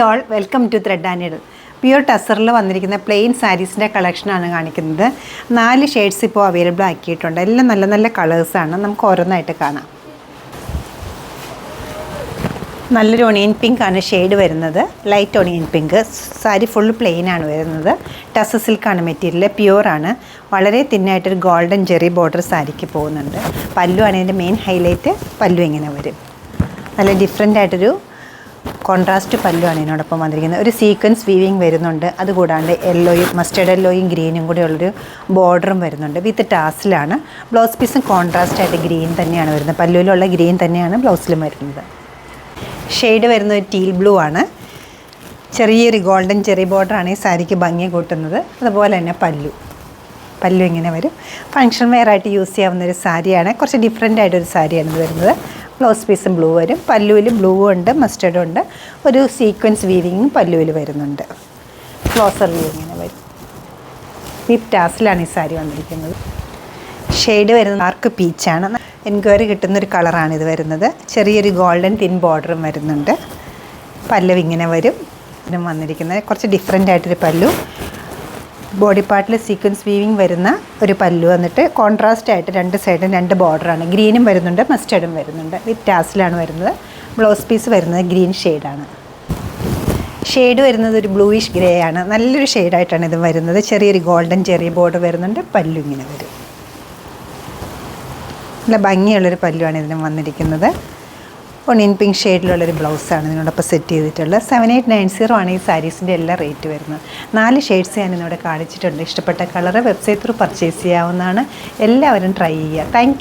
All, welcome to thread and needle. Pure ടസറിൽ വന്നിരിക്കുന്ന plain സാരീസിൻ്റെ കളക്ഷനാണ് കാണിക്കുന്നത്. 4 ഷെയ്ഡ്സ് ഇപ്പോൾ അവൈലബിൾ ആക്കിയിട്ടുണ്ട്. എല്ലാം നല്ല നല്ല കളേഴ്സാണ്. നമുക്ക് ഓരോന്നായിട്ട് കാണാം. നല്ലൊരു ഒണിയൻ പിങ്ക് ആണ് ഷെയ്ഡ് വരുന്നത്. Light onion pink. Sari full plain ആണ് വരുന്നത്. ടസർ സിൽക്കാണ് മെറ്റീരിയൽ, പ്യുവറാണ്. വളരെ തിന്നായിട്ടൊരു ഗോൾഡൻ ജെറി ബോർഡർ സാരിക്ക് പോകുന്നുണ്ട്. പല്ലു ആണ് ഇതിൻ്റെ മെയിൻ ഹൈലൈറ്റ്. പല്ലു ഇങ്ങനെ വരും. നല്ല ഡിഫറെൻ്റ് ആയിട്ടൊരു കോൺട്രാസ്റ്റ് പല്ലുമാണ് ഇതിനോടൊപ്പം വന്നിരിക്കുന്നത്. ഒരു സീക്വൻസ് വീവിങ് വരുന്നുണ്ട്. അതുകൂടാണ്ട് യെല്ലോയും മസ്റ്റേർഡ് യെല്ലോയും ഗ്രീനും കൂടെ ഉള്ളൊരു ബോർഡറും വരുന്നുണ്ട്. വിത്ത് ടാസിലാണ്. ബ്ലൗസ് പീസും കോൺട്രാസ്റ്റ് ആയിട്ട് ഗ്രീൻ തന്നെയാണ് വരുന്നത്. പല്ലുവിലുള്ള ഗ്രീൻ തന്നെയാണ് ബ്ലൗസിലും വരുന്നത്. ഷെയ്ഡ് വരുന്നത് ഒരു ടീൽ ബ്ലൂ ആണ്. ചെറിയൊരു ഗോൾഡൻ ചെറി ബോർഡറാണ് ഈ സാരിക്ക് ഭംഗി കൂട്ടുന്നത്. അതുപോലെ തന്നെ പല്ലു ഇങ്ങനെ വരും. ഫങ്ഷൻ വെയർ ആയിട്ട് യൂസ് ചെയ്യാവുന്നൊരു സാരിയാണ്. കുറച്ച് ഡിഫറെൻ്റ് ആയിട്ടൊരു സാരിയാണ് ഇത് വരുന്നത്. ബ്ലൗസ് പീസും ബ്ലൂ വരും. പല്ലുവിൽ ബ്ലൂ ഉണ്ട്, മസ്റ്റേർഡ് ഉണ്ട്. ഒരു സീക്വൻസ് വീവിങ്ങും പല്ലുവിൽ വരുന്നുണ്ട്. ക്ലോസർ വ്യൂ ഇങ്ങനെ വരും. വിത്ത് ടാസിലാണ് ഈ സാരി വന്നിരിക്കുന്നത്. ഷെയ്ഡ് വരുന്നത് ഡാർക്ക് പീച്ചാണ്. എൻക്വയറി കിട്ടുന്നൊരു കളറാണ് ഇത് വരുന്നത്. ചെറിയൊരു ഗോൾഡൻ തിൻ ബോർഡറും വരുന്നുണ്ട്. പല്ലു ഇങ്ങനെ വരും. ഇതിനും വന്നിരിക്കുന്നത് കുറച്ച് ഡിഫറെൻ്റ് ആയിട്ടൊരു പല്ലു. ബോഡി പാർട്ടിൽ സീക്വൻസ് വീവിങ് വരുന്ന ഒരു പല്ലു വന്നിട്ട് കോൺട്രാസ്റ്റ് ആയിട്ട് 2 സൈഡും 2 ബോർഡറാണ്. ഗ്രീനും വരുന്നുണ്ട്, മസ്റ്റേർഡും വരുന്നുണ്ട്. വിത്ത് ടാസിലാണ് വരുന്നത്. ബ്ലൗസ് പീസ് വരുന്നത് ഗ്രീൻ ഷെയ്ഡാണ്. ഷെയ്ഡ് വരുന്നത് ഒരു ബ്ലൂയിഷ് ഗ്രേ ആണ്. നല്ലൊരു ഷെയ്ഡായിട്ടാണ് ഇത് വരുന്നത്. ചെറിയൊരു ഗോൾഡൻ ചെറിയ ബോർഡർ വരുന്നുണ്ട്. പല്ലു ഇങ്ങനെ വരും. നല്ല ഭംഗിയുള്ളൊരു പല്ലുവാണ് ഇതിനും വന്നിരിക്കുന്നത്. ഒണിയൻ പിങ്ക് ഷെയ്ഡിലുള്ളൊരു ബ്ലൗസാണ് ഇതിനോടൊപ്പം സെറ്റ് ചെയ്തിട്ടുള്ളത്. 7890 ആണ് ഈ സാരീസിൻ്റെ എല്ലാ റേറ്റ് വരുന്നത്. 4 ഷെയ്ഡ്സ് ഞാൻ ഇന്നിവിടെ കാണിച്ചിട്ടുണ്ട്. ഇഷ്ടപ്പെട്ട കളറ് വെബ്സൈറ്റ് ത്രൂ പർച്ചേസ് ചെയ്യാവുന്നതാണ്. എല്ലാവരും ട്രൈ ചെയ്യുക. താങ്ക്